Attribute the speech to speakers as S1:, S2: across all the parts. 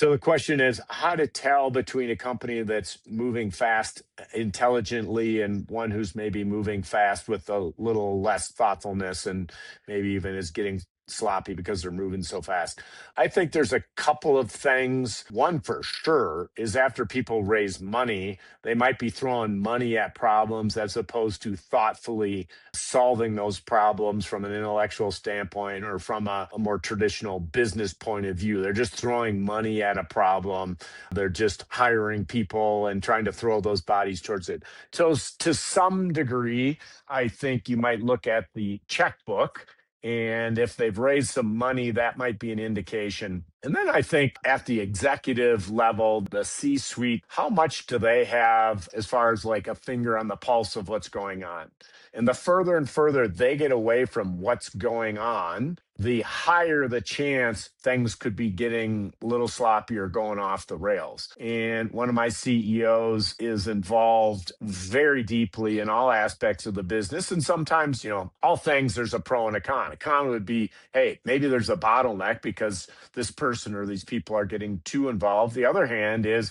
S1: So the question is how to tell between a company that's moving fast intelligently and one who's maybe moving fast with a little less thoughtfulness and maybe even is getting sloppy because they're moving so fast. I think there's a couple of things. One for sure is after people raise money, they might be throwing money at problems as opposed to thoughtfully solving those problems from an intellectual standpoint or from a more traditional business point of view. They're just throwing money at a problem. They're just hiring people and trying to throw those bodies towards it. So, to some degree, I think you might look at the checkbook. And if they've raised some money, that might be an indication. And then I think at the executive level, the C suite, how much do they have as far as like a finger on the pulse of what's going on? And the further and further they get away from what's going on, the higher the chance things could be getting a little sloppy or going off the rails. And one of my CEOs is involved very deeply in all aspects of the business. And sometimes, all things, there's a pro and a con. A con would be, hey, maybe there's a bottleneck because this person or these people are getting too involved. The other hand is,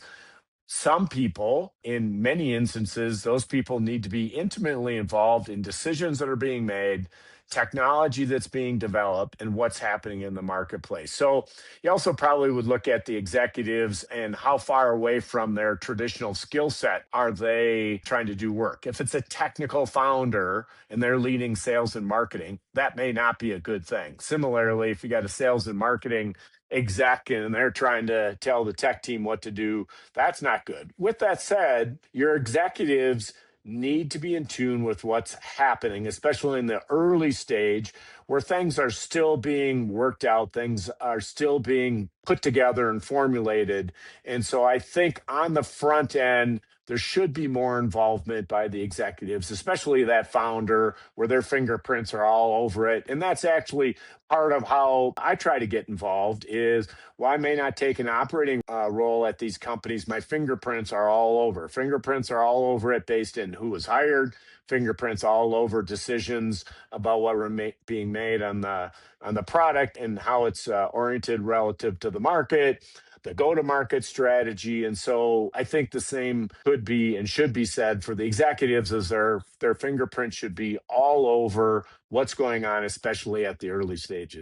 S1: some people, in many instances, those people need to be intimately involved in decisions that are being made, technology that's being developed, and what's happening in the marketplace. So you also probably would look at the executives and how far away from their traditional skill set are they trying to do work. If it's a technical founder and they're leading sales and marketing, that may not be a good thing. Similarly, if you got a sales and marketing exec and they're trying to tell the tech team what to do, that's not good. With that said, your executives need to be in tune with what's happening, especially in the early stage where things are still being worked out, things are still being put together and formulated. And so I think on the front end, there should be more involvement by the executives, especially that founder where their fingerprints are all over it. And that's actually part of how I try to get involved is, well, I may not take an operating role at these companies. My fingerprints are all over. Fingerprints are all over it based in who was hired. Fingerprints all over decisions about what were being made on the product and how it's oriented relative to the market, the go-to-market strategy. And so I think the same could be and should be said for the executives as their fingerprint should be all over what's going on, especially at the early stages.